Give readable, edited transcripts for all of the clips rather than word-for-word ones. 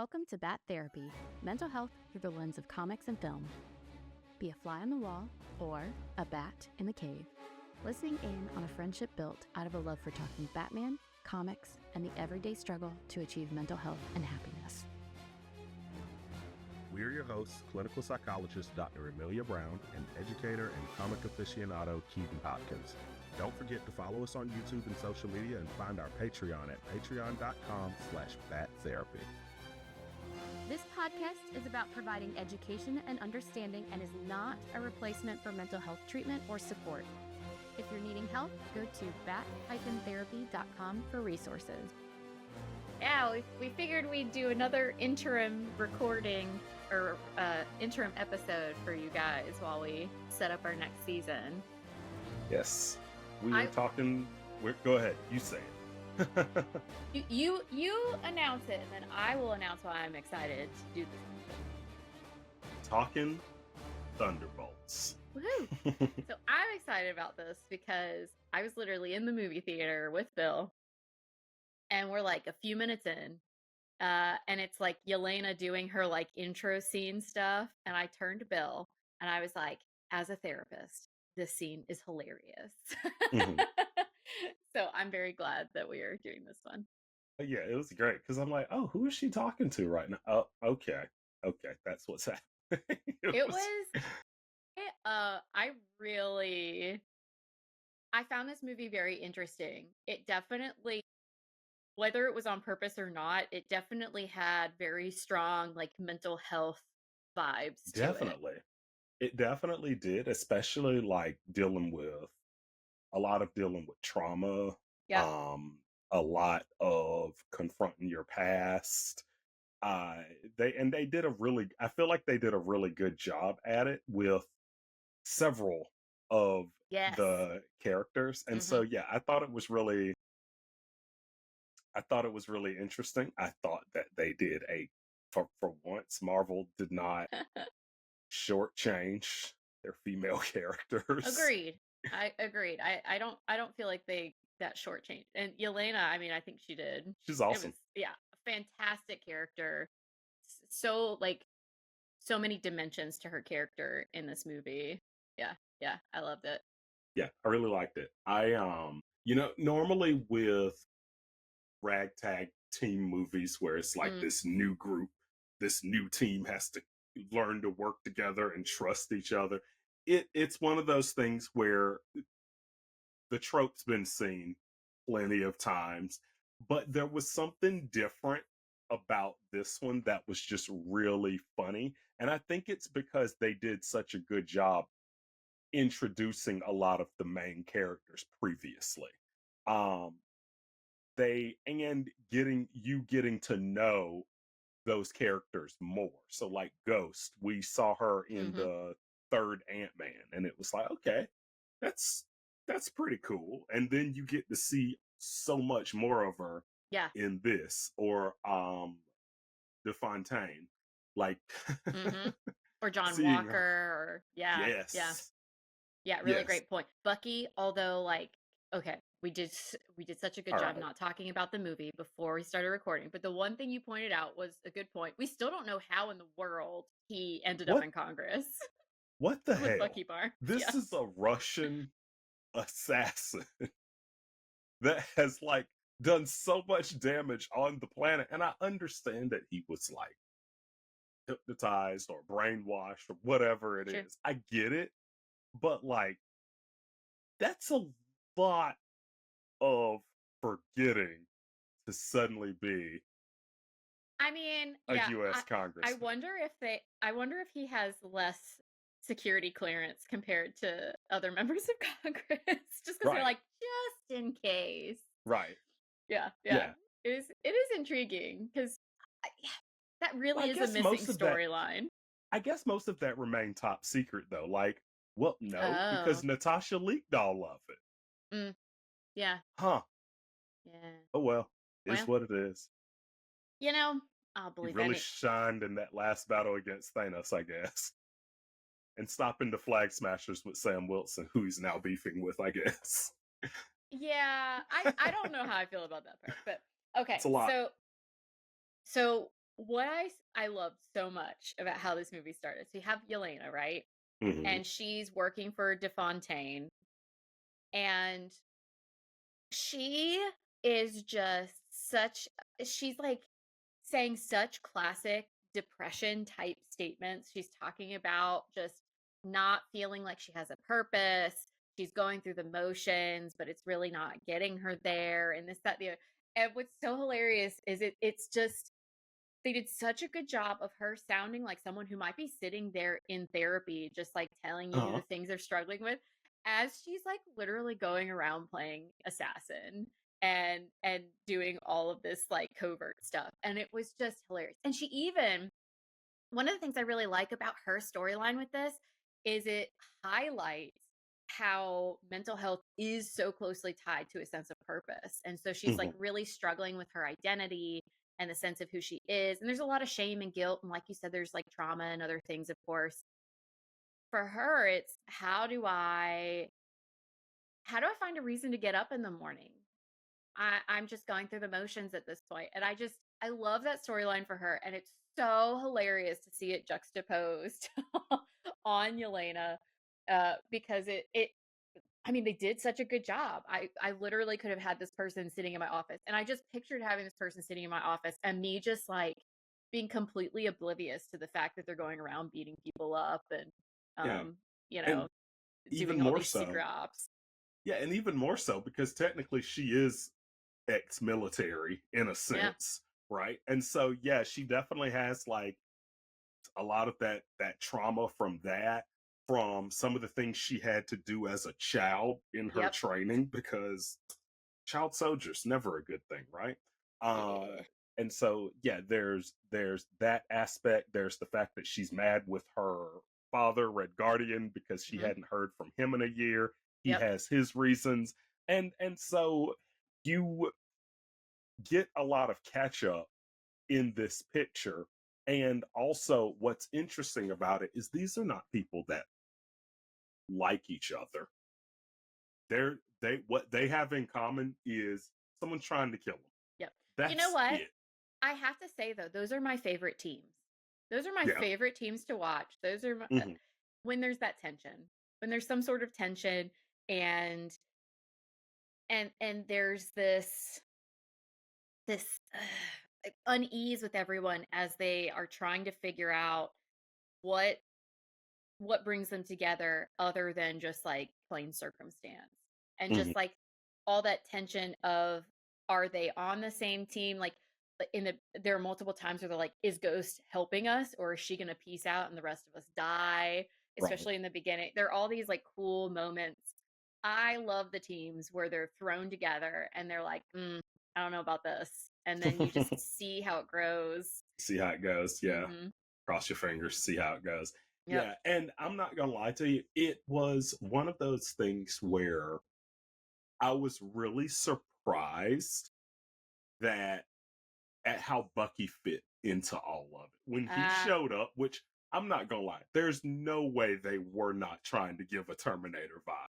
Welcome to Bat Therapy, mental health through the lens of comics and film. Be a fly on the wall or a bat in the cave, listening in on a friendship built out of a love for talking Batman, comics, and the everyday struggle to achieve mental health and happiness. We're your hosts, clinical psychologist Dr. Amelia Brown and educator and comic aficionado Keaton Hopkins. Don't forget to follow us on YouTube and social media and find our Patreon at patreon.com/battherapy. This podcast is about providing education and understanding and is not a replacement for mental health treatment or support. If you're needing help, go to bat-therapy.com for resources. Yeah, we figured we'd do another interim recording or interim episode for you guys while we set up our next season. Yes, we were talking. Go ahead, you say it. You announce it, and then I will announce why I'm excited to do this. Talking Thunderbolts. Woohoo! So I'm excited about this because I was literally in the movie theater with Bill, and we're like a few minutes in, and it's like Yelena doing her like intro scene stuff, and I turned to Bill, and I was like, as a therapist, this scene is hilarious. Mm-hmm. So I'm very glad that we are doing this one. Yeah, it was great because I'm like, oh, who is she talking to right now? Oh, okay, that's what's happening. I found this movie very interesting. It definitely, whether it was on purpose or not, it definitely had very strong like mental health vibes. Definitely. It definitely did, especially like dealing with trauma. Yeah. A lot of confronting your past. They did I feel like they did a really good job at it with several of the characters. And so, yeah, I thought it was really interesting. I thought that they did for once, Marvel did not shortchange their female characters. Agreed. Agreed. I don't feel like they that shortchanged. And Yelena, I mean, I think she did. She's awesome. A fantastic character. So many dimensions to her character in this movie. Yeah, I loved it. Yeah, I really liked it. I normally with ragtag team movies where it's like this new group, this new team has to learn to work together and trust each other. It's one of those things where the trope's been seen plenty of times, but there was something different about this one that was just really funny. And I think it's because they did such a good job introducing a lot of the main characters previously. Getting to know those characters more. So like Ghost, we saw her in the third Ant-Man, and it was like, okay, that's pretty cool. And then you get to see so much more of her in this, or DeFontaine, like or John Walker, or really great point. Bucky, although like, okay, we did such a good job not talking about the movie before we started recording, but the one thing you pointed out was a good point. We still don't know how in the world he ended up in Congress. What the hell? Bucky Barnes. This is a Russian assassin that has like done so much damage on the planet, and I understand that he was like hypnotized or brainwashed or whatever it is. I get it, but like that's a lot of forgetting to suddenly be a U.S. congressman. I wonder if he has less security clearance compared to other members of Congress, just because they're like, just in case. Right. Yeah. It is intriguing because that really is a missing storyline. I guess most of that remained top secret though. Like, well, no, because Natasha leaked all of it. Yeah. Huh. Yeah. Oh well, it's what it is. I'll believe he really shined in that last battle against Thanos, I guess. And stopping the Flag Smashers with Sam Wilson, who he's now beefing with, I guess. Yeah, I don't know how I feel about that part, but okay. It's a lot. So what I love so much about how this movie started. So you have Yelena, right? Hmm. And she's working for DeFontaine, and she is just she's like saying such classic depression type statements. She's talking about just not feeling like she has a purpose. She's going through the motions, but it's really not getting her there. And this, that, the other. And what's so hilarious is it's just they did such a good job of her sounding like someone who might be sitting there in therapy, just like telling you Uh-huh. the things they're struggling with, as she's like literally going around playing assassin and doing all of this like covert stuff. And it was just hilarious. And she even one of the things I really like about her storyline with this is it highlights how mental health is so closely tied to a sense of purpose. And so she's like Hmm. really struggling with her identity and the sense of who she is. And there's a lot of shame and guilt. And like you said, there's like trauma and other things, of course. For her, it's how do I find a reason to get up in the morning? I'm just going through the motions at this point. And I love that storyline for her. And it's so hilarious to see it juxtaposed on Yelena. Because I mean, they did such a good job. I literally could have had this person sitting in my office, and I just pictured having this person sitting in my office and me just like being completely oblivious to the fact that they're going around beating people up and, Yeah. um, you And know, even doing all more these so. secret ops. Yeah, and even more so because technically she is ex-military in a Yeah. sense, right? And so yeah, she definitely has like a lot of that trauma from that, from some of the things she had to do as a child in her Yep. training, because child soldiers never a good thing, right? uh Yeah. and so yeah, there's that aspect. There's the fact that she's mad with her father, Red Guardian, because she Hmm. hadn't heard from him in a year. He Yep. has his reasons. And so you get a lot of catch up in this picture. And also what's interesting about it is these are not people that like each other. They what they have in common is someone's trying to kill them. Yep. You know That's what? it. I have to say though, those are my favorite teams. Those are my Yeah. favorite teams to watch. Those are Hmm. when there's that tension, when there's some sort of tension, and and there's this unease with everyone as they are trying to figure out what what brings them together other than just like plain circumstance, and Hmm. just like all that tension of, are they on the same team? Like there are multiple times where they're like, is Ghost helping us, or is she gonna peace out and the rest of us die? Right. Especially in the beginning, there are all these like cool moments. I love the teams where they're thrown together and they're like, I don't know about this, and then you just see how it grows. See how it goes. Yeah. Hmm. Cross your fingers, see how it goes. Yep. Yeah. And I'm not gonna lie to you, it was one of those things where I was really surprised that at how Bucky fit into all of it. When he uh showed up, which I'm not gonna lie, there's no way they were not trying to give a Terminator vibe.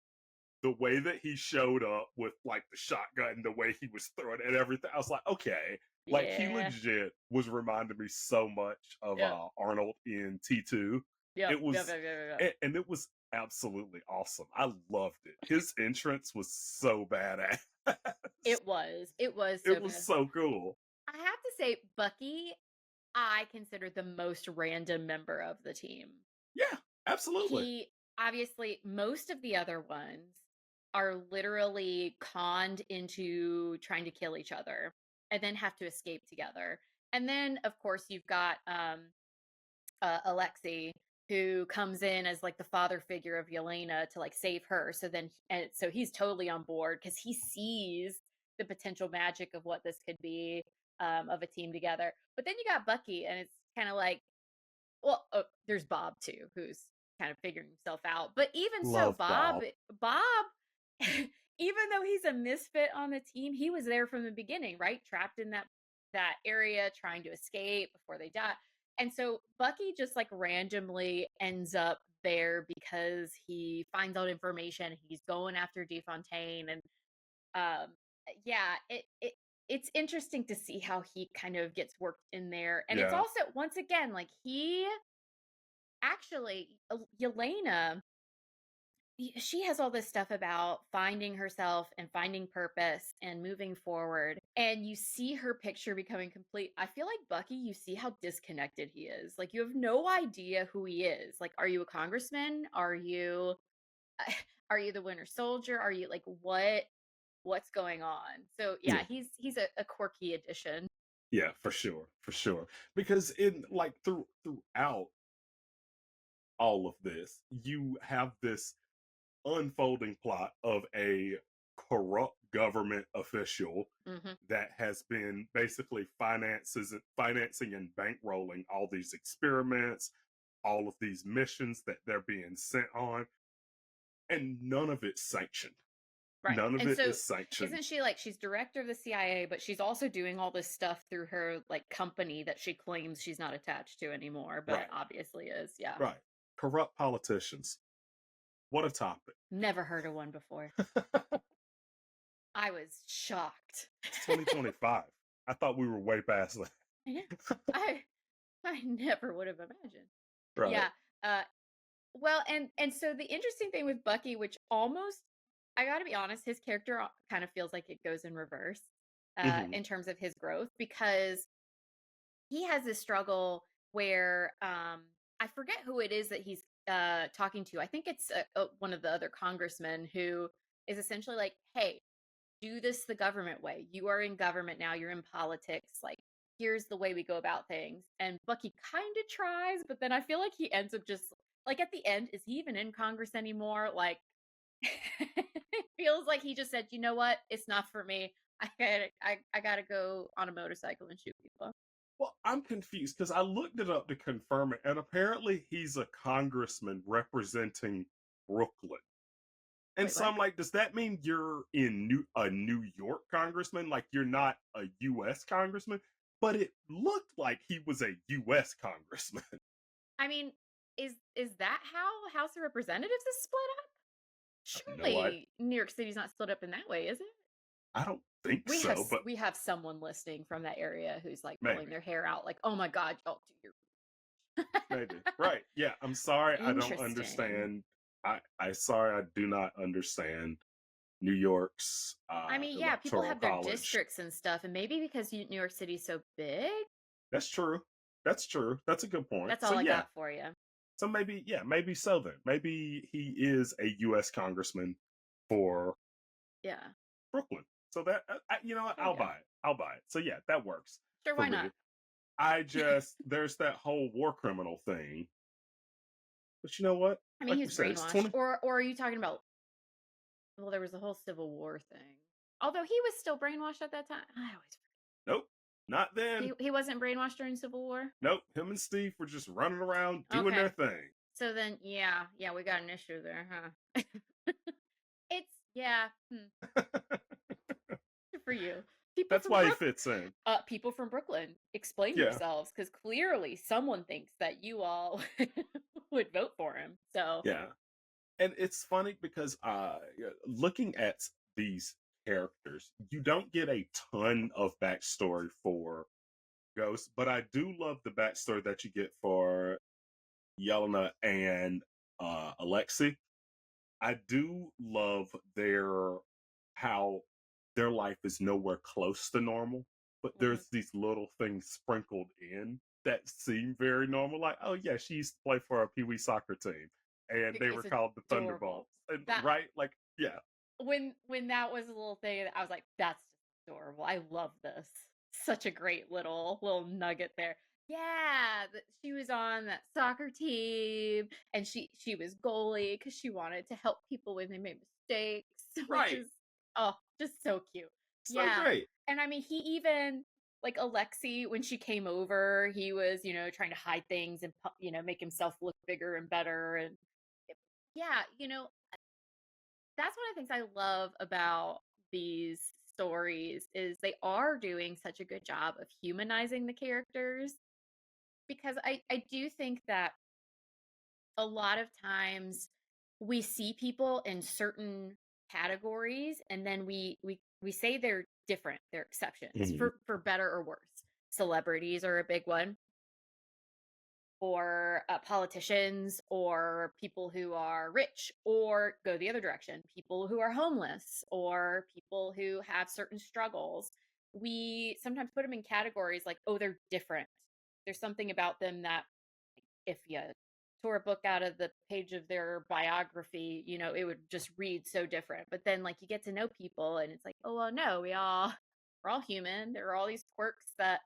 The way that he showed up with like the shotgun, the way he was throwing it and everything, I was like, okay. Like he yeah. legit was reminding me so much of Yep. Arnold in T2. Yep. It Yep. was, Yep. Yep. Yep. and it was absolutely awesome. I loved it. His entrance was so badass. It was so It was good. so cool. I have to say, Bucky, I consider the most random member of the team. Yeah, absolutely. He obviously, most of the other ones are literally conned into trying to kill each other and then have to escape together. And then, of course, you've got Alexei, who comes in as like the father figure of Yelena to like save her. So then, and so he's totally on board because he sees the potential magic of what this could be, of a team together. But then you got Bucky, and it's kind of like, well, there's Bob too, who's kind of figuring himself out. But even so, Love Bob. Bob, even though he's a misfit on the team, he was there from the beginning, right? Trapped in that area, trying to escape before they die. And so Bucky just like randomly ends up there because he finds out information. He's going after DeFontaine, and um, yeah, it's interesting to see how he kind of gets worked in there. And it's Yeah. also, once again, like he actually, Yelena, she has all this stuff about finding herself and finding purpose and moving forward. And you see her picture becoming complete. I feel like Bucky, you see how disconnected he is. Like you have no idea who he is. Like, are you a congressman? Are you are you the Winter Soldier? Are you like what's going on? So yeah, Yeah. he's a quirky addition. Yeah, for sure. For sure. Because in like throughout all of this, you have this unfolding plot of a corrupt government official Hmm. that has been basically financing and bankrolling all these experiments, all of these missions that they're being sent on, and none of it's sanctioned. Right. None of And it so is sanctioned. isn't she like she's director of the CIA, but she's also doing all this stuff through her like company that she claims she's not attached to anymore, but Right. obviously is. Yeah. Right. Corrupt politicians. What a topic. Never heard of one before. I was shocked. It's 2025. I thought we were way past that. Yeah. I I never would have imagined. Right. Yeah. Uh well, and so the interesting thing with Bucky, which almost, I got to be honest, his character kind of feels like it goes in reverse Hmm. in terms of his growth, because he has this struggle where I forget who it is that he's talking to. I think it's one of the other congressmen who is essentially like, "Hey, do this the government way. You are in government now. You're in politics. Like, here's the way we go about things." And Bucky kind of tries, but then I feel like he ends up just like at the end, is he even in Congress anymore? Like, it feels like he just said, "You know what? It's not for me. I gotta go on a motorcycle and shoot people." Well, I'm confused because I looked it up to confirm it, and apparently he's a congressman representing Brooklyn. And Wait, so what? I'm like, does that mean you're a New York congressman? Like you're not a U.S. congressman? But it looked like he was a U.S. congressman. I mean, is that how House of Representatives is split up? No, Surely New York City's not split up in that way, is it? I don't think We have so, but we have someone listening from that area who's like pulling maybe, their hair out, like, "Oh my god, y'all do your." maybe. Right? Yeah. I'm sorry, I don't Interesting. understand. I sorry, I do not understand New York's I mean, yeah, people electoral have their college. districts and stuff, and maybe because New York City's so big. That's true. That's true. That's a good point. That's So all I yeah. got for you. So maybe, yeah, maybe so then. Maybe he is a U.S. congressman for Yeah, Brooklyn. So that, you know what? there you I'll go. buy it. I'll buy it. So yeah, that works Sure, for why not? me. There's that whole war criminal thing. But you know what? I mean, Like he we was said, it's brainwashed, 20. or are you talking about? Well, there was a whole Civil War thing. Although he was still brainwashed at that time. I always Nope. Not then. he wasn't brainwashed during Civil War. Nope. Him and Steve were just running around doing their Okay, thing. so then yeah, we got an issue there, huh? It's yeah. Good for you. People That's from why he fits in. People from Brooklyn, explain Yeah. yourselves, because clearly someone thinks that you all would vote for him. So Yeah. And it's funny because looking at these characters, you don't get a ton of backstory for Ghost, but I do love the backstory that you get for Yelena and Alexei. I do love how their life is nowhere close to normal, but mhm. there's these little things sprinkled in that seem very normal. Like, oh yeah, she used to play for a Pee Wee soccer team, and they were It's called the adorable. Thunderbolts. And That right, like, yeah, when that was a little thing, I was like, that's adorable. I love this. Such a great little nugget there. Yeah, she was on that soccer team, and she was goalie because she wanted to help people when they made mistakes, which right, is, oh, just so cute. so Yeah, great. and I mean, he even, like, Alexi, when she came over, he was, trying to hide things and make himself look bigger and better, and yeah, that's one of the things I love about these stories is they are doing such a good job of humanizing the characters, because I do think that a lot of times we see people in certain categories, and then we say they're different. They're exceptions Mm-hmm. for better or worse. Celebrities are a big one, or politicians, or people who are rich, or go the other direction, people who are homeless, or people who have certain struggles. We sometimes put them in categories like, oh, they're different. There's something about them that if you tore a book out of the page of their biography, it would just read so different. But then, like, you get to know people, and it's like, oh, well, no, we're all human. There are all these quirks that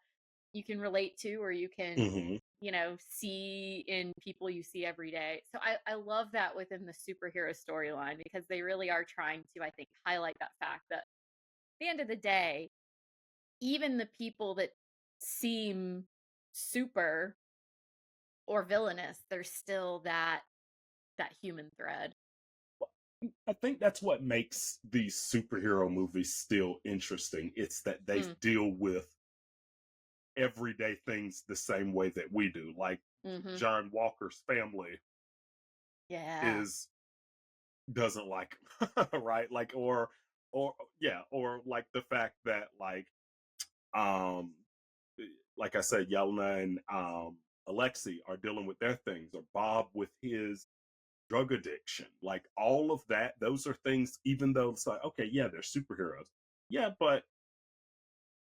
you can relate to, or you can, Mm-hmm. see in people you see every day. So I love that within the superhero storyline, because they really are trying to, I think, highlight that fact that at the end of the day, even the people that seem super or villainous, there's still that human thread. I think that's what makes these superhero movies still interesting. It's that they deal with everyday things the same way that we do. Like John Walker's family Yeah. doesn't like him, right? Like, or like the fact that um like I said, Yelena and Alexei are dealing with their things, or Bob with his drug addiction. Like, all of that, those are things, even though it's like, okay, yeah, they're superheroes. Yeah, but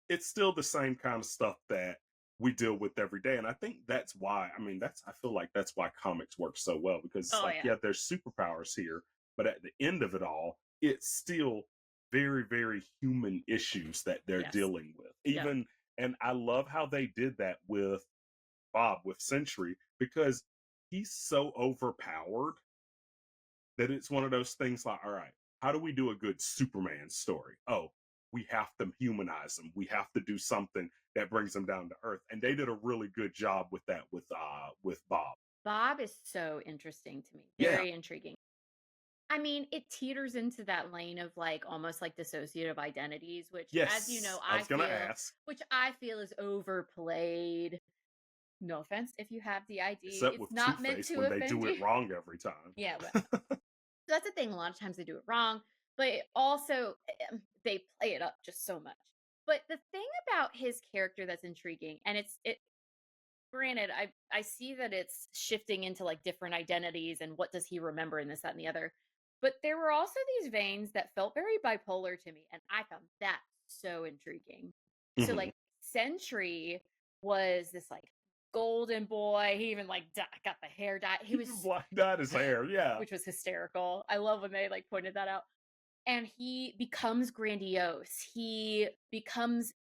it's still the same kind of stuff that we deal with every day. And I think that's why, I feel like that's why comics work so well, because it's yeah, there's superpowers here, but at the end of it all, it's still very, very human issues that they're dealing with. Even, and I love how they did that with Bob, with Century, because he's so overpowered that it's one of those things like, all right, how do we do a good Superman story? Oh, we have to humanize him. We have to do something that brings him down to earth. And they did a really good job with that with Bob. Bob is so interesting to me. Very intriguing. I mean, it teeters into that lane of like almost like dissociative identities, which, as you know, I was gonna ask. Which I feel is overplayed. No offense if you have the ID. Except it's with not meant to when offend they do you. it wrong every time. Yeah, well, that's the thing. A lot of times they do it wrong, but it also they play it up just so much. But the thing about his character that's intriguing, and it granted, I see that it's shifting into like different identities and what does he remember and this, that, and the other. But there were also these veins that felt very bipolar to me, and I found that so intriguing. So like Sentry was this like golden boy. He even like got the hair dyed. He was dyed his hair, which was hysterical. I love when they like pointed that out. And he becomes grandiose. He becomes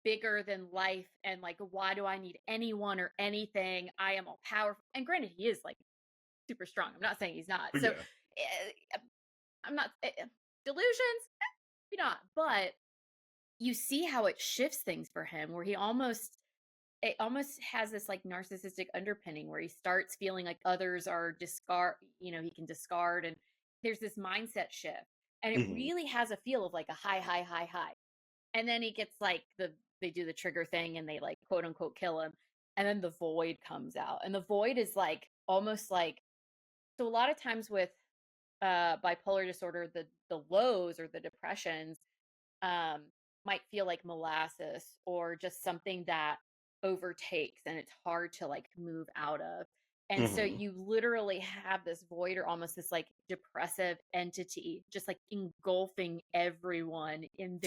bigger than life, and like, why do I need anyone or anything? I am all powerful. And granted, he is like super strong. I'm not saying he's not. So I'm not delusions, maybe not. But you see how it shifts things for him, where it almost has this like narcissistic underpinning, where he starts feeling like others are he can discard, and there's this mindset shift, and it really has a feel of like a high, high, high, high. And then he gets like they do the trigger thing, and they like quote unquote kill him, and then the void comes out, and the void is like almost like, so a lot of times with bipolar disorder, the lows or the depressions might feel like molasses, or just something that overtakes and it's hard to like move out of. And so you literally have this void, or almost this like depressive entity just like engulfing everyone in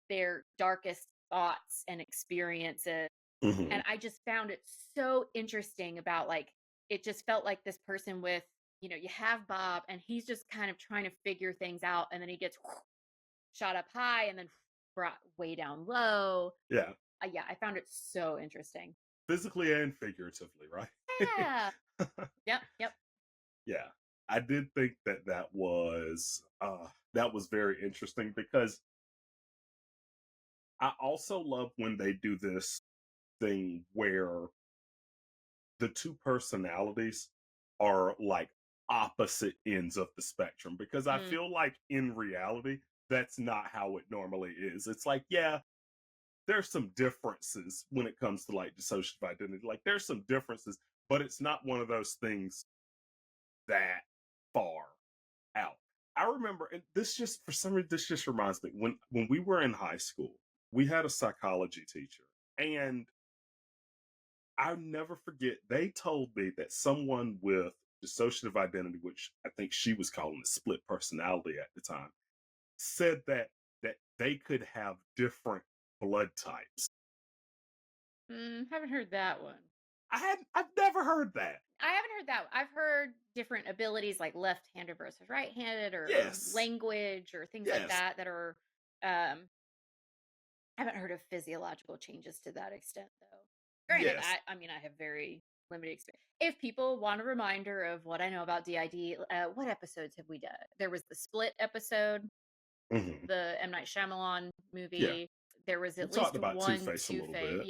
their darkest thoughts and experiences. And I just found it so interesting about like, it just felt like this person with, you have Bob, and he's just kind of trying to figure things out, and then he gets shot up high and then brought way down low. Yeah, I found it so interesting, physically and figuratively, right? Yeah. Yep. Yeah, I did think that was very interesting, because I also love when they do this thing where the two personalities are like opposite ends of the spectrum, because I feel like in reality that's not how it normally is. It's like, yeah, there's some differences when it comes to like dissociative identity. Like, there's some differences, but it's not one of those things that far out. I remember, and this just for some reason this just reminds me when we were in high school, we had a psychology teacher, and I'll never forget they told me that someone with dissociative identity, which I think she was calling a split personality at the time, said that they could have different blood types. Haven't heard that one. I've never heard that. I haven't heard that. I've heard different abilities like left-handed versus right-handed, or Yes. language or things like Yes. that are. I haven't heard of physiological changes to that extent, though. Granted, Yes. I mean, I have very limited experience. If people want a reminder of what I know about DID, what episodes have we done? There was the Split episode, Mhm. the M. Night Shyamalan movie. There was We at talked least about one Two-Face a little Two-Face. bit.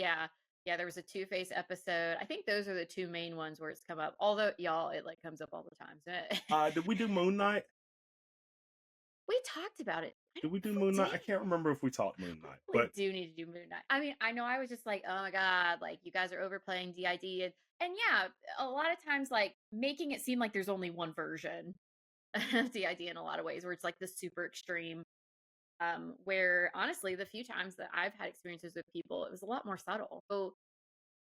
Yeah, there was a Two-Face episode. I think those are the two main ones where it's come up. Although, y'all, it like comes up all the time. So Did we do Moon Knight? we talked about it. I Did don't we know do if Moon Knight? I did. can't remember if we talked Moon Knight, We but do need to do Moon Knight. I mean, I know I was just like, oh my God, like you guys are overplaying DID. And yeah, a lot of times like making it seem like there's only one version of DID in a lot of ways, where it's like the super extreme. Where honestly, the few times that I've had experiences with people, it was a lot more subtle. So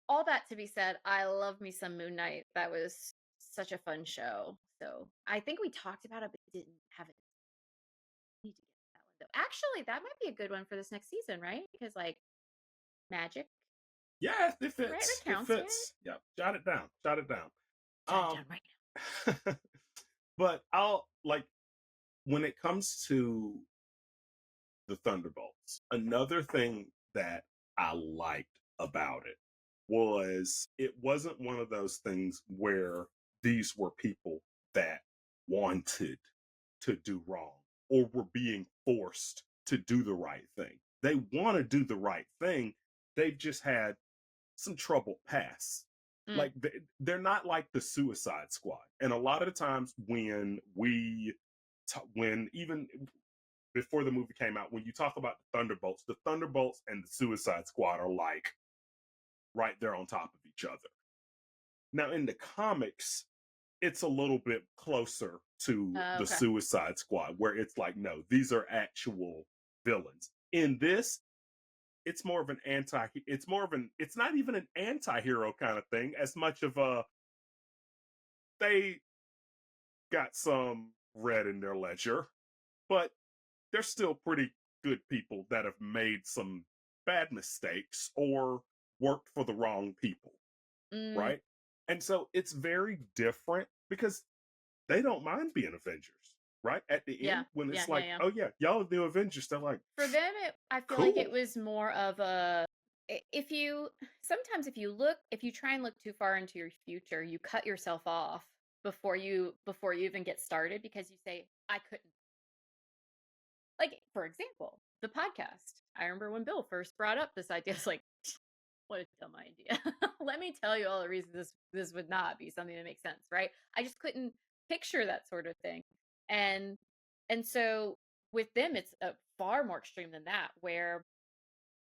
all that to be said, I love me some Moon Knight. That was such a fun show. So I think we talked about it, but didn't have it. Need to get that one though. Actually, that might be a good one for this next season, right? Because like magic, yeah, it right? fits. It It counts, right? fits. Yep. Jot it down. Jot it down. Jot it down right now. But I'll like when it comes to the Thunderbolts, another thing that I liked about it was it wasn't one of those things where these were people that wanted to do wrong or were being forced to do the right thing. They want to do the right thing. They've just had some troubled past. Like they're not like the Suicide Squad. And a lot of the times when when even before the movie came out, when you talk about the Thunderbolts and the Suicide Squad are like right there on top of each other. Now in the comics, it's a little bit closer to the Suicide Squad, where it's like, no, these are actual villains. In this, it's more of an it's not even an anti-hero kind of thing, as much of they got some red in their ledger, but they're still pretty good people that have made some bad mistakes or worked for the wrong people, right? And so it's very different because they don't mind being Avengers, right? At the end, when it's oh yeah, y'all are the Avengers, they're like, for them, I feel like it was more of a, if you try and look too far into your future, you cut yourself off before you even get started, because you say, I couldn't. Like, for example, the podcast. I remember when Bill first brought up this idea, it's like, what a dumb idea. Let me tell you all the reasons this would not be something that makes sense, right? I just couldn't picture that sort of thing. And so with them, it's far more extreme than that, where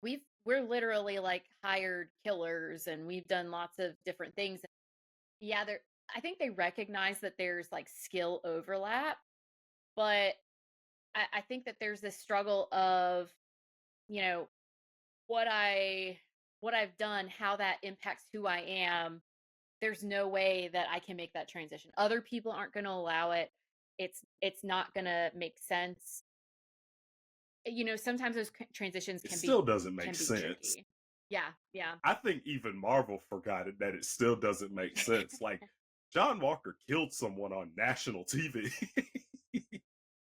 we're literally like hired killers, and we've done lots of different things. Yeah, I think they recognize that there's like skill overlap, but I think that there's this struggle of, you know, what I've done, how that impacts who I am. There's no way that I can make that transition. Other people aren't going to allow it. It's not going to make sense. You know, sometimes those transitions still doesn't make sense. Tricky. Yeah. I think even Marvel forgot it, that it still doesn't make sense. Like, John Walker killed someone on national TV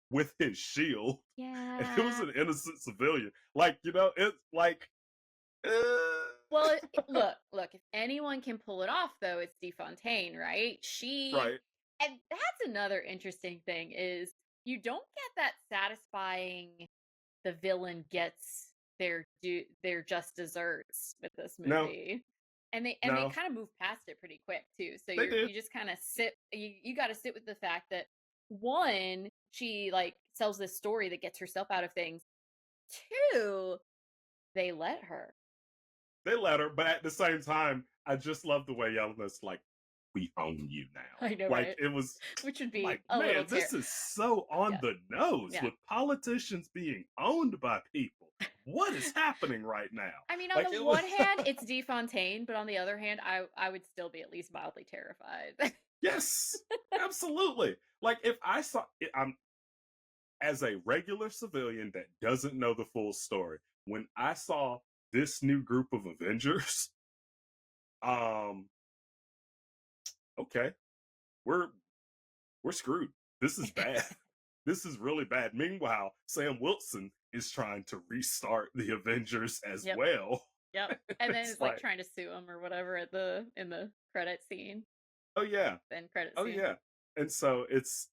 with his shield. Yeah. And it was an innocent civilian. Like, you know, it's like... Well, look, if anyone can pull it off, though, it's DeFontaine, right? Right. And that's another interesting thing, is you don't get that satisfying the villain gets their just desserts with this movie. No. And they kind of move past it pretty quick too. So you just kind of sit, you got to sit with the fact that, one, she like sells this story that gets herself out of things. Two, they let her. But at the same time, I just love the way Yelena's like, we own you now. I know, Like, right? it was Which would be like, a little man, this is so on Yeah. the nose Yeah. with politicians being owned by people. What is happening right now? I mean, on Like, the it one was hand, it's DeFontaine, but on the other hand, I would still be at least mildly terrified. yes, absolutely. Like, if I saw it, I'm as a regular civilian that doesn't know the full story, when I saw this new group of Avengers, um, okay, we're screwed. This is bad. This is really bad. Meanwhile, Sam Wilson is trying to restart the Avengers as Yep. well. Yep. And then It's it's like trying to sue him or whatever at in the credit scene. oh yeah, Then credit oh scene. yeah. And so it's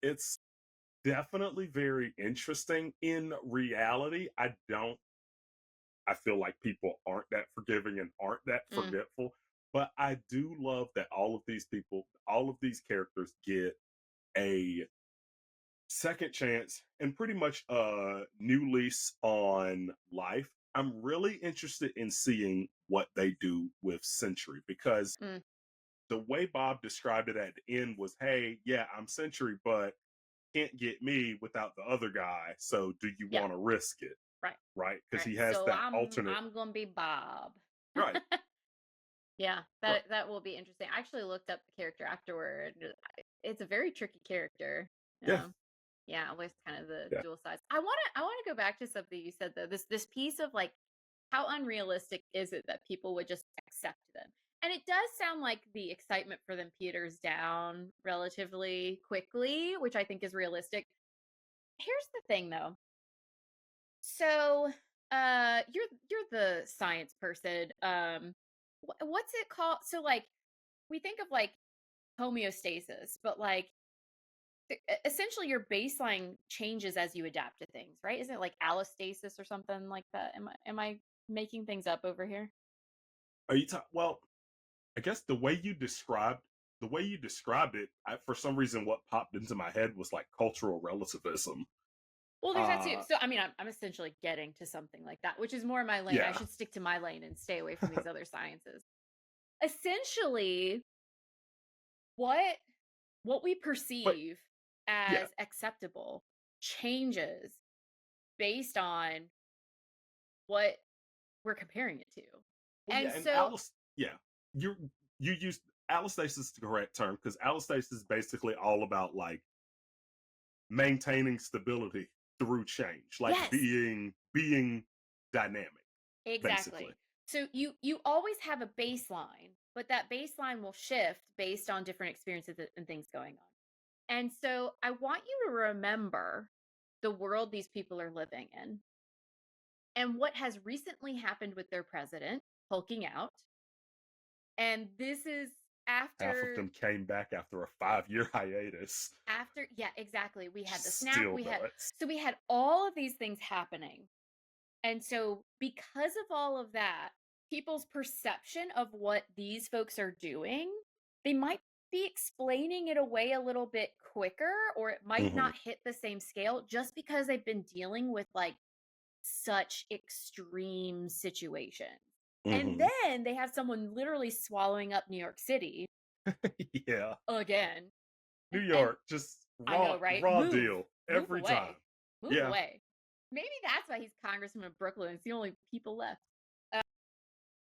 definitely very interesting. In reality, I feel like people aren't that forgiving and aren't that forgetful. But I do love that all of these people, all of these characters get a second chance and pretty much a new lease on life. I'm really interested in seeing what they do with Century, because the way Bob described it at the end was, hey, yeah, I'm Century, but can't get me without the other guy. So do you want to risk it? Right. Right? Because Right. he has So that alternate. I'm gonna be Bob. Right. Yeah, Right. that will be interesting. I actually looked up the character afterward. It's a very tricky character. Yeah. Yeah, with kind of the Yeah. dual sides. I wanna go back to something you said though. This piece of like how unrealistic is it that people would just accept them? And it does sound like the excitement for them peters down relatively quickly, which I think is realistic. Here's the thing though. So, you're the science person. What's it called? So like we think of like homeostasis, but like essentially your baseline changes as you adapt to things, right? Isn't it like allostasis or something like that? Am I making things up over here? Are you talking? Well, I guess the way you described it, for some reason, what popped into my head was like cultural relativism. Well, there's that too. So, I mean, I'm essentially getting to something like that, which is more my lane. I Yeah. should stick to my lane and stay away from these other sciences. Essentially, what we perceive as acceptable changes based on what we're comparing it to. Well, And yeah, and so, you used allostasis is the correct term, because allostasis is basically all about like maintaining stability through change, like yes, being dynamic. exactly. Basically. So you always have a baseline, but that baseline will shift based on different experiences and things going on. And so I want you to remember the world these people are living in and what has recently happened with their president hulking out. And this is after half of them came back after a 5-year hiatus. Yeah, exactly. We had the snap. Still We had all of these things happening. And so because of all of that, people's perception of what these folks are doing, they might be explaining it away a little bit quicker, or it might not hit the same scale just because they've been dealing with like such extreme situations. And then they have someone literally swallowing up New York City. Yeah. Again. New York, just raw, I know, right? raw deal every away. time. Move away. Maybe that's why he's congressman of Brooklyn. It's the only people left.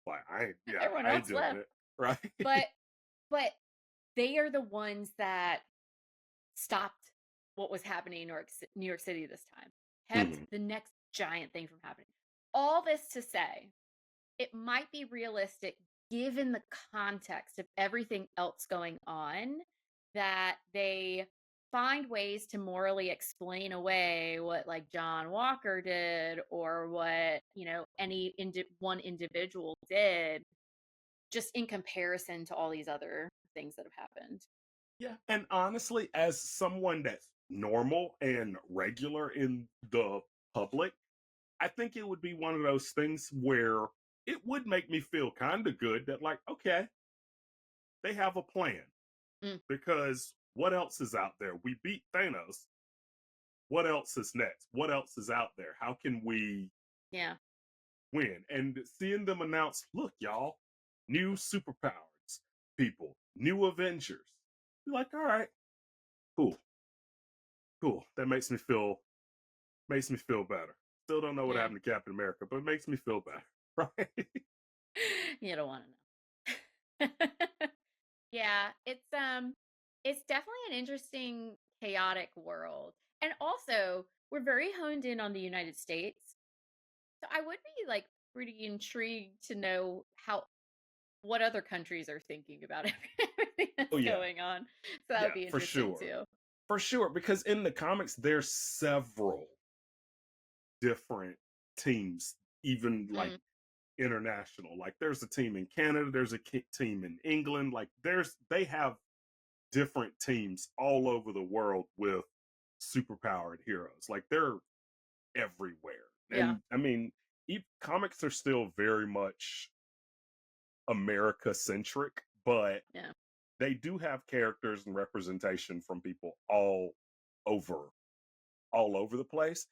Like everyone I else ain't doing left. it, right? But they are the ones that stopped what was happening in New York City this time. Kept the next giant thing from happening. All this to say, it might be realistic given the context of everything else going on that they find ways to morally explain away what like John Walker did or what, any one individual did, just in comparison to all these other things that have happened. Yeah. And honestly, as someone that's normal and regular in the public, I think it would be one of those things where it would make me feel kind of good that, like, okay, they have a plan. Because what else is out there? We beat Thanos. What else is next? What else is out there? How can we win? And seeing them announce, look, y'all, new superpowers, people, New Avengers. You're like, all right, cool, cool. That makes me feel better. Still don't know what Yeah. happened to Captain America, but it makes me feel better, right? You don't want to know. Yeah, it's definitely an interesting chaotic world. And also, we're very honed in on the United States. So I would be like pretty intrigued to know what other countries are thinking about everything Oh that's yeah, going on. So that yeah, would be for interesting sure, too. for sure. Because in the comics, there's several different teams, even like Mm, international. Like there's a team in Canada, there's a team in England. Like they have different teams all over the world with superpowered heroes. Like they're everywhere. yeah, And I mean, comics are still very much America centric, but yeah, they do have characters and representation from people over all over the place.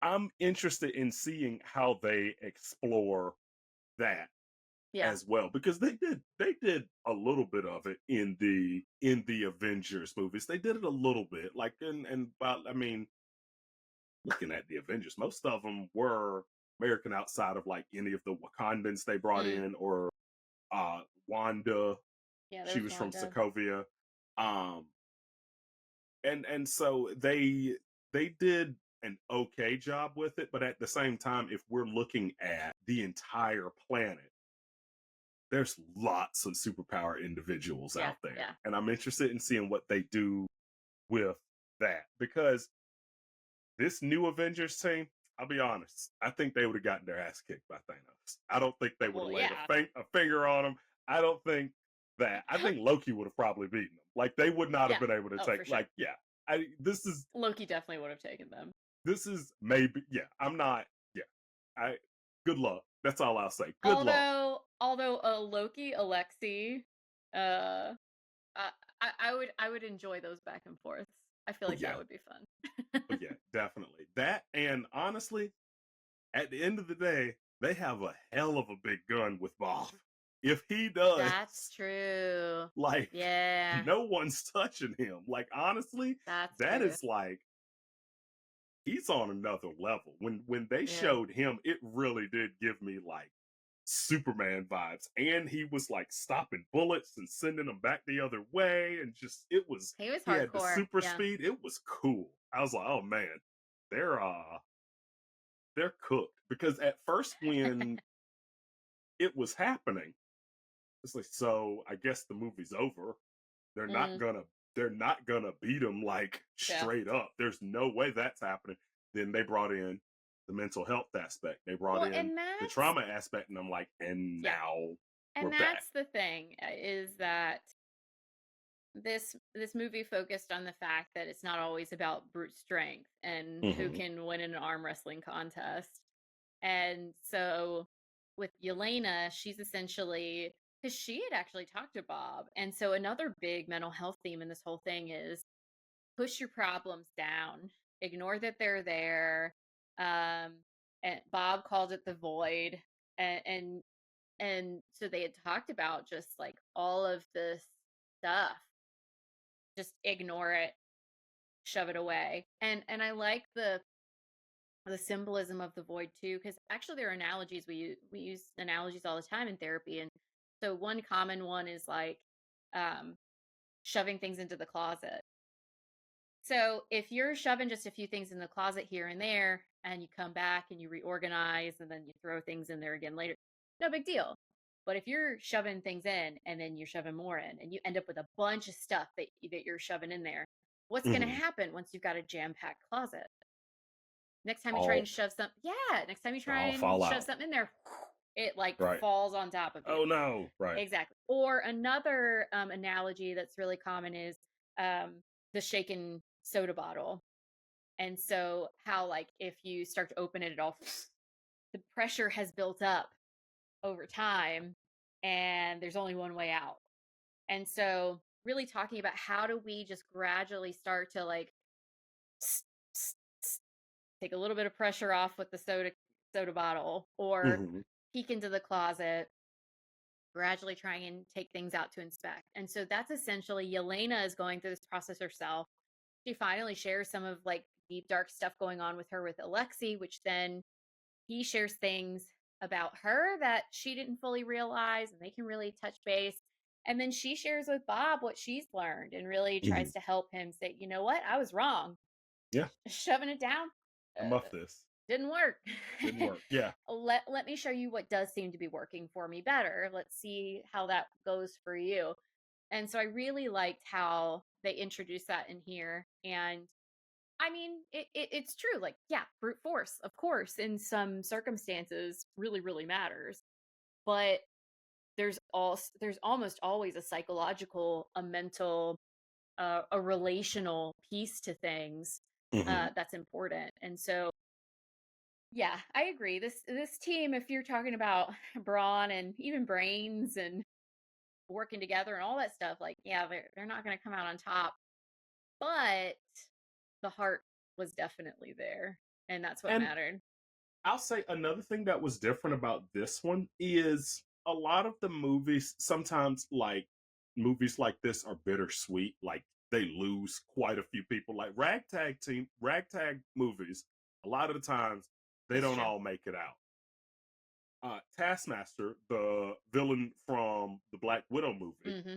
I'm interested in seeing how they explore that yeah. as well, because they did a little bit of it in the Avengers movies. They did it a little bit, like and about, I mean, looking at the Avengers, most of them were American outside of like any of the Wakandans they brought Mm, in, or Wanda. yeah, She there's was from Wanda. Sokovia. Um, and so they did an okay job with it, but at the same time, if we're looking at the entire planet, there's lots of superpower individuals Yeah, out there, yeah. and I'm interested in seeing what they do with that, because this new Avengers team, I'll be honest, I think they would have gotten their ass kicked by Thanos. I don't think they would Well, have laid yeah. a finger on him. I don't think that. I think Loki would have probably beaten them. Like they would not have Yeah. been able to Oh, take. for sure. Like yeah, this is Loki definitely would have taken them. maybe yeah. I'm not yeah. I good luck. That's all I'll say. Good luck. Although Loki, Alexei, uh, I would enjoy those back and forths. I feel Oh like that yeah. would be fun. Oh yeah. Definitely that. And honestly, at the end of the day, they have a hell of a big gun with Bob. If he does, That's true. like, Yeah, no one's touching him. Like, honestly, that's that true. is like he's on another level. When they Yeah. showed him, it really did give me like Superman vibes. And he was like stopping bullets and sending them back the other way. And just He was he had the hardcore. super Yeah. speed. It was cool. I was like, oh man, they're uh they're cooked. Because at first when it was happening, it's like, so I guess the movie's over. They're not Mm, gonna they're not gonna beat him like yeah. straight up. There's no way that's happening. Then they brought in the mental health aspect. They brought Well, in and the that's trauma aspect, and I'm like, and yeah, now we're and back. that's the thing is that this movie focused on the fact that it's not always about brute strength and who Hmm. can win an arm wrestling contest. And so with Yelena, she's essentially because she had actually talked to Bob. And so another big mental health theme in this whole thing is push your problems down, ignore that they're there. Um, and Bob called it the void, and so they had talked about just like all of this stuff, just ignore it, shove it away, and I like the symbolism of the void too, because actually there are analogies we use analogies all the time in therapy, and so one common one is like um, shoving things into the closet. So if you're shoving just a few things in the closet here and there, and you come back and you reorganize, and then you throw things in there again later, no big deal. But if you're shoving things in and then you're shoving more in, and you end up with a bunch of stuff that you're shoving in there, what's going to Hmm. happen once you've got a jam-packed closet? Next time you try and All shove something, yeah, next time you try all and fall shove out. something in there, it like Right. falls on top of you. Oh no. Right. Exactly. Or another analogy that's really common is um, the shaken soda bottle. And so, how like if you start to open it, it all the pressure has built up over time, and there's only one way out. And so, really talking about how do we just gradually start to like take a little bit of pressure off with the soda bottle, or Hmm. peek into the closet, gradually trying and take things out to inspect. And so that's essentially Yelena is going through this process herself. She finally shares some of like deep dark stuff going on with her with Alexei, which then he shares things about her that she didn't fully realize, and they can really touch base. And then she shares with Bob what she's learned and really Hmm. tries to help him say, you know what, I was wrong. Yeah, Shoving it down I'm off this. didn't work. Didn't work. Yeah. Let me show you what does seem to be working for me better. Let's see how that goes for you. And so I really liked how they introduced that in here. And I mean, it's true. Like, yeah, brute force, of course, in some circumstances, really, really matters. But there's almost always a psychological, a mental, a relational piece to things Hmm. that's important. And so, yeah, I agree. This team, if you're talking about brawn and even brains and working together and all that stuff, like, yeah, they're not going to come out on top, but the heart was definitely there, and that's what And mattered. I'll say another thing that was different about this one is a lot of the movies, sometimes like movies like this are bittersweet. Like they lose quite a few people. Like ragtag movies, a lot of the times they It's don't true. all make it out. Taskmaster, the villain from the Black Widow movie, Hmm.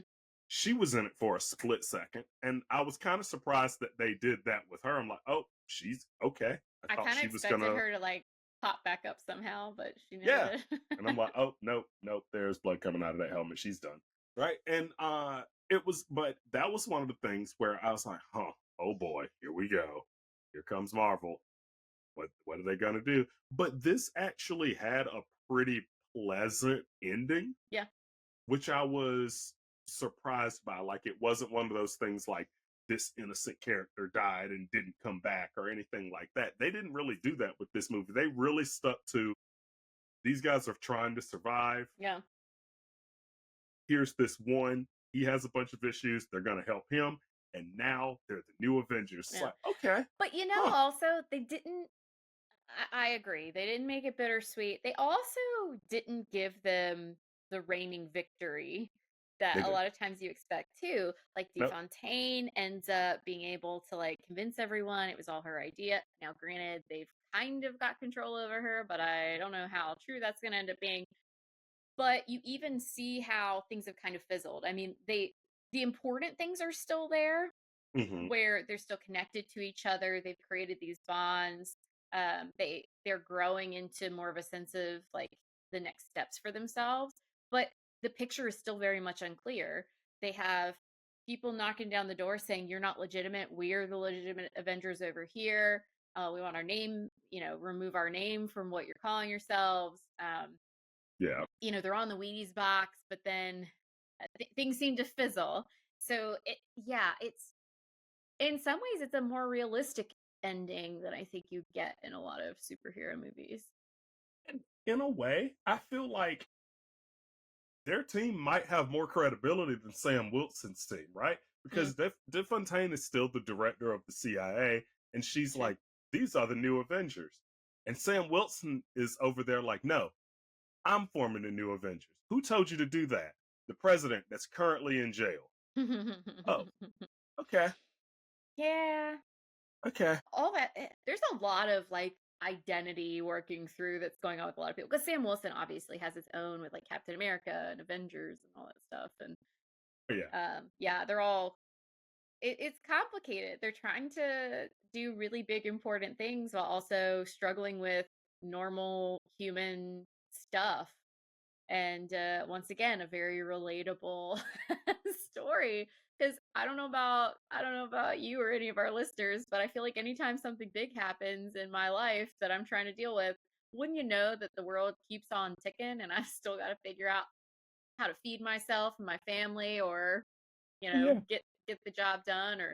she was in it for a split second. And I was kind of surprised that they did that with her. I'm like, oh, she's okay. I I thought kind of she was expected gonna. her to like pop back up somehow, but she never Yeah. did. And I'm like, oh, nope, nope, there's blood coming out of that helmet. She's done. Right. And but that was one of the things where I was like, huh, oh boy, here we go. Here comes Marvel. What are they gonna do? But this actually had a pretty pleasant ending, Yeah. which I was surprised by. Like it wasn't one of those things like this innocent character died and didn't come back or anything like that. They didn't really do that with this movie. They really stuck to these guys are trying to survive. Yeah. Here's this one. He has a bunch of issues. They're going to help him. And now they're the new Avengers. It's Yeah. like, okay. But Huh. also they didn't. I agree. They didn't make it bittersweet. They also didn't give them the reigning victory They that a did. lot of times you expect too. Like Nope. DeFontaine ends up being able to like convince everyone it was all her idea. Now, granted, they've kind of got control over her, but I don't know how true that's going to end up being. But you even see how things have kind of fizzled. I mean, the important things are still there, Hmm. where they're still connected to each other. They've created these bonds. They're growing into more of a sense of like the next steps for themselves. But the picture is still very much unclear. They have people knocking down the door saying, "You're not legitimate. We're the legitimate Avengers over here. We want our name. Remove our name from what you're calling yourselves." Yeah. They're on the Wheaties box, but then things seem to fizzle. So it's in some ways it's a more realistic ending than I think you get in a lot of superhero movies. And in a way, I feel like their team might have more credibility than Sam Wilson's team, right? Mm, Because DeFontaine is still the director of the CIA, and she's true. like, these are the new Avengers. And Sam Wilson is over there like, no, I'm forming the new Avengers. Who told you to do that? The president that's currently in jail. Oh, okay. Yeah, Okay. all that. There's a lot of like identity working through that's going on with a lot of people because Sam Wilson obviously has his own with like Captain America and Avengers and all that stuff. And Yeah. yeah, they're all it's complicated. They're trying to do really big, important things while also struggling with normal human stuff. And once again, a very relatable story. Because I don't know about you or any of our listeners, but I feel like anytime something big happens in my life that I'm trying to deal with, wouldn't you know that the world keeps on ticking, and I've still got to figure out how to feed myself and my family, or Yeah. get the job done, or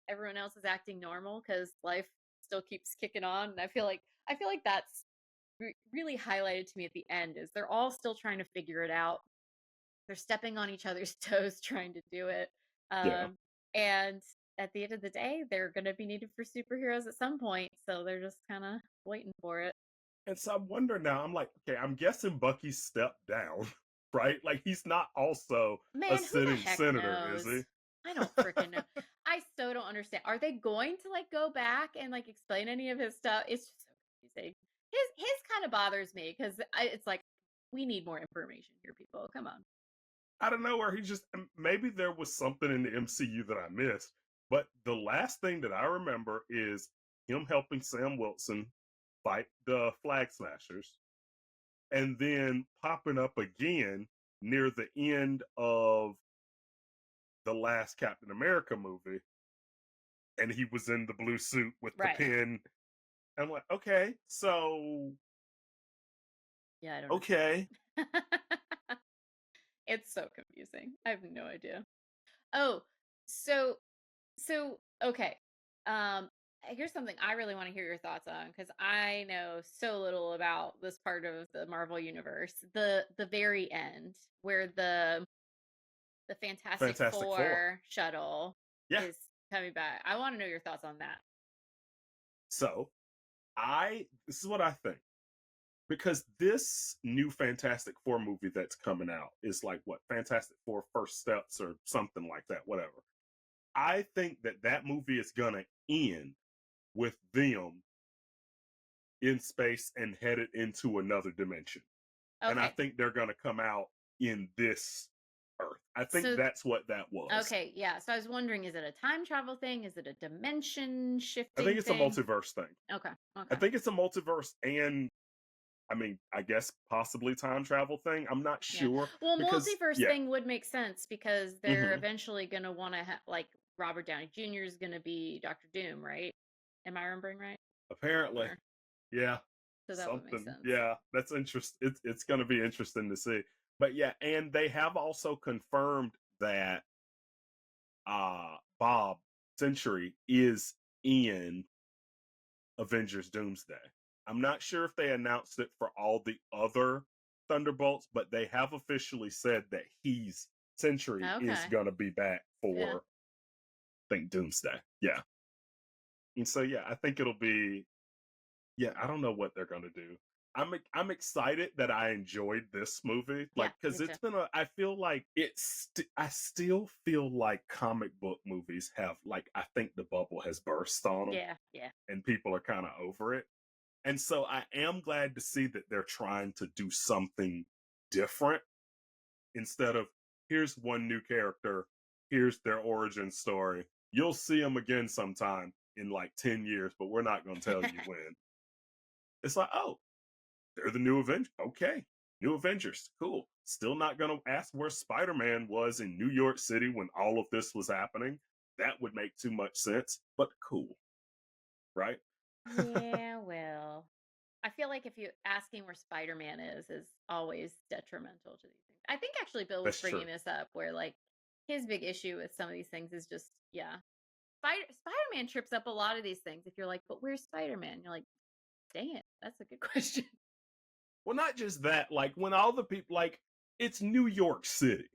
everyone else is acting normal because life still keeps kicking on. And I feel like that's really highlighted to me at the end is they're all still trying to figure it out. They're stepping on each other's toes trying to do it. Yeah. And at the end of the day, they're going to be needed for superheroes at some point, so they're just kind of waiting for it. And so I wonder now, I'm like, okay, I'm guessing Bucky stepped down. right? Like he's not also a Man, who the sitting heck senator, is knows? he? I don't freaking know. I so don't understand. Are they going to like go back and like explain any of his stuff? It's just so confusing. His kind of bothers me because it's like we need more information here, people. Come on. Out of nowhere, he just maybe there was something in the MCU that I missed, but the last thing that I remember is him helping Sam Wilson fight the Flag Smashers, and then popping up again near the end of the last Captain America movie, and he was in the blue suit with the Right. pin. I'm like, okay, so Yeah, I don't know. okay. It's so confusing. I have no idea. Oh, so okay. Um here's something I really want to hear your thoughts on because I know so little about this part of the Marvel universe. The very end where the Fantastic Fantastic Four. Four shuttle Yeah. is coming back. I want to know your thoughts on that. So this is what I think. Because this new Fantastic Four movie that's coming out is like what, Fantastic Four First Steps or something like that, whatever. I think that movie is gonna end with them in space and headed into another dimension. Okay. And I think they're gonna come out in this Earth. I think that's what that was. Okay, yeah. So I was wondering, is it a time travel thing? Is it a dimension shifting I think it's thing? a multiverse thing. Okay. I think it's a multiverse and I mean, I guess possibly time travel thing. I'm not sure. Well, because, multiverse thing would make sense because they're Mhm. eventually going to want to like Robert Downey Jr. is going to be Doctor Doom, right? Am I remembering right? Apparently. Or- Yeah. So that would make Something. sense. Yeah, that's interesting. It's going to be interesting to see. But yeah, and they have also confirmed that Bob Century is in Avengers Doomsday. I'm not sure if they announced it for all the other Thunderbolts, but they have officially said that Century is going to be back for, I think, Doomsday. Yeah. And so, yeah, I think it'll be, I don't know what they're going to do. I'm excited that I enjoyed this movie, like, because it's been I feel like I still feel like comic book movies have, like, I think the bubble has burst on them. Yeah. And people are kind of over it. And so I am glad to see that they're trying to do something different instead of here's one new character, here's their origin story. You'll see them again sometime in like 10 years, but we're not going to tell you when. It's like, oh, they're the new Avengers. Okay, new Avengers. Cool. Still not going to ask where Spider-Man was in New York City when all of this was happening. That would make too much sense, but cool. Right? Yeah, well, I feel like if you asking where Spider-Man is always detrimental to these things. I think actually Bill was bringing this up where like his big issue with some of these things is just Spider-Man trips up a lot of these things. If you're like, but where's Spider-Man? You're like, dang it, that's a good question. Well, not just that, like when all the people, like it's New York City,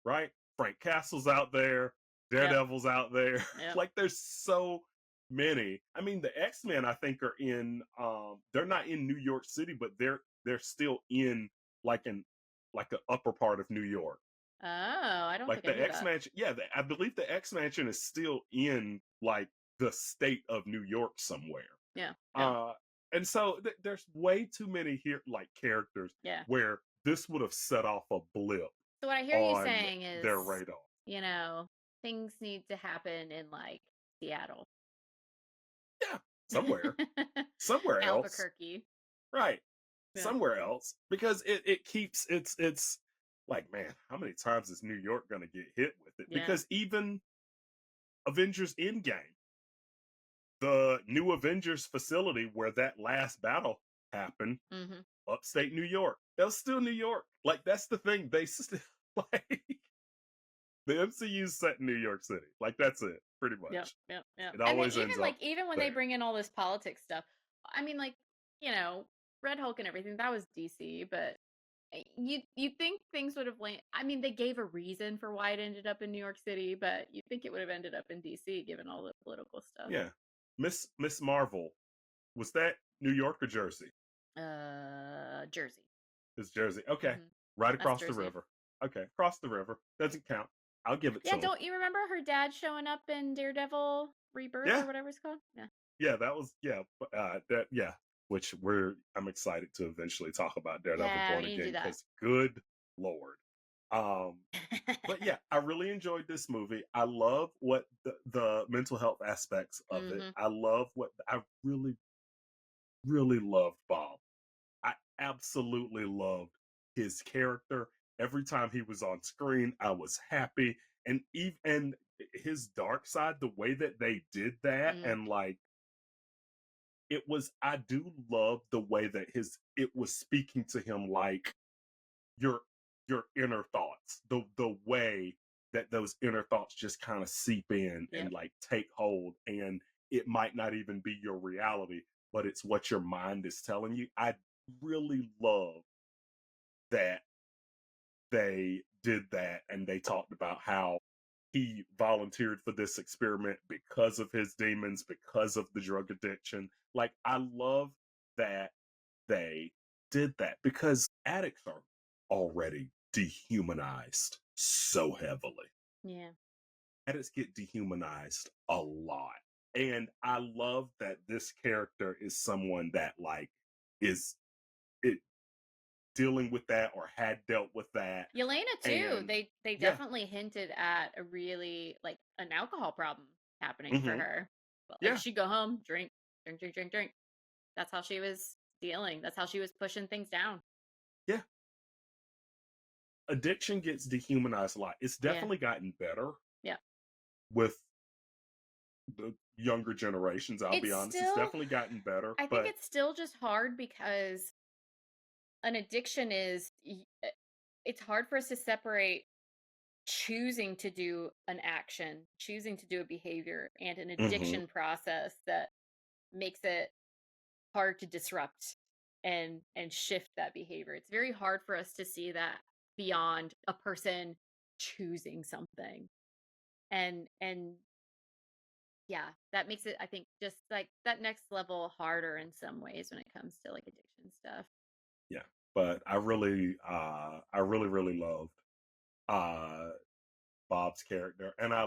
right? Frank Castle's out there, Daredevil's out there. Like there's so many. I mean, the X-Men I think are in they're not in New York City, but they're still in like an upper part of New York. Oh, I don't like think the X-Mansion. Yeah, I believe the X-Mansion is still in like the state of New York somewhere. Yeah. And so there's way too many here like characters where this would have set off a blip. So what I hear you saying is their radar. You know, things need to happen in like Seattle. Yeah, somewhere. Somewhere else. Albuquerque. Right. Yeah. Somewhere else. Because it keeps it's like, man, how many times is New York gonna get hit with it? Yeah. Because even Avengers Endgame, the new Avengers facility where that last battle happened, upstate New York. That was still New York. Like that's the thing. They still like the MCU's set in New York City. Like that's it, pretty much. Yep. It always and ends even up even when they bring in all this politics stuff, I mean, like Red Hulk and everything that was DC, but you think things would have landed. I mean, they gave a reason for why it ended up in New York City, but you think it would have ended up in DC given all the political stuff. Yeah, Miss Marvel, was that New York or Jersey? Jersey. It's Jersey. Okay. Right That's across the Jersey. river. Okay, across the river. Doesn't count. I'll give it to Yeah, him. don't you remember her dad showing up in Daredevil Rebirth Yeah. or whatever it's called? Yeah. Yeah, that was which I'm excited to eventually talk about Daredevil Yeah, Born we need to do Again that. because good Lord. But yeah, I really enjoyed this movie. I love what the mental health aspects of it. I love what I really, really loved Bob. I absolutely loved his character. Every time he was on screen, I was happy. And even his dark side, the way that they did that, and like I do love the way that it was speaking to him like your inner thoughts. The way that those inner thoughts just kind of seep in and like take hold, and it might not even be your reality, but it's what your mind is telling you. I really love that they did that, and they talked about how he volunteered for this experiment because of his demons, because of the drug addiction. Like, I love that they did that because addicts are already dehumanized so heavily. Yeah. Addicts get dehumanized a lot. And I love that this character is someone that like is it dealing with that or had dealt with that. Yelena too. And They definitely hinted at a really like an alcohol problem happening for her. But like she'd go home, drink. That's how she was dealing. That's how she was pushing things down. Yeah. Addiction gets dehumanized a lot. It's definitely gotten better. Yeah. With the younger generations, I'll be honest. It's definitely gotten better. I think it's still just hard because an addiction is it's hard for us to separate choosing to do an action, choosing to do a behavior, and an addiction process that makes it hard to disrupt and shift that behavior. It's very hard for us to see that beyond a person choosing something. And yeah, that makes it, I think, just like that next level harder in some ways when it comes to like addiction stuff. Yeah. But I really loved Bob's character. And I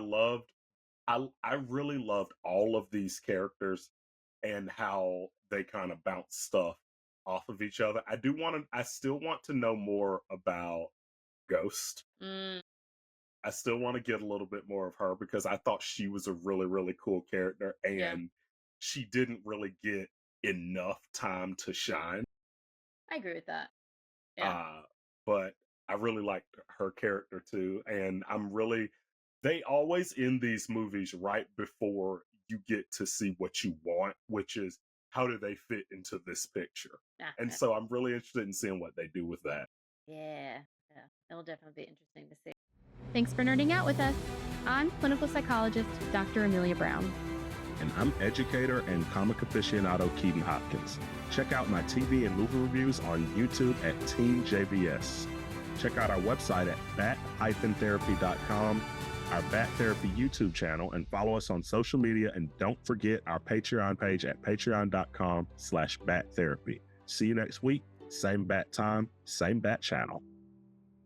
really loved all of these characters and how they kind of bounce stuff off of each other. I still want to know more about Ghost. I still want to get a little bit more of her because I thought she was a really, really cool character, and she didn't really get enough time to shine. I agree with that. Yeah. But I really liked her character too. And they always end these movies right before you get to see what you want, which is how do they fit into this picture? And so I'm really interested in seeing what they do with that. Yeah. It'll definitely be interesting to see. Thanks for nerding out with us. I'm clinical psychologist Dr. Amelia Brown. And I'm educator and comic aficionado Keaton Hopkins. Check out my TV and movie reviews on YouTube at Team JBS. Check out our website at bat-therapy.com, our Bat Therapy YouTube channel, and follow us on social media. And don't forget our Patreon page at patreon.com/battherapy. See you next week. Same bat time, same bat channel.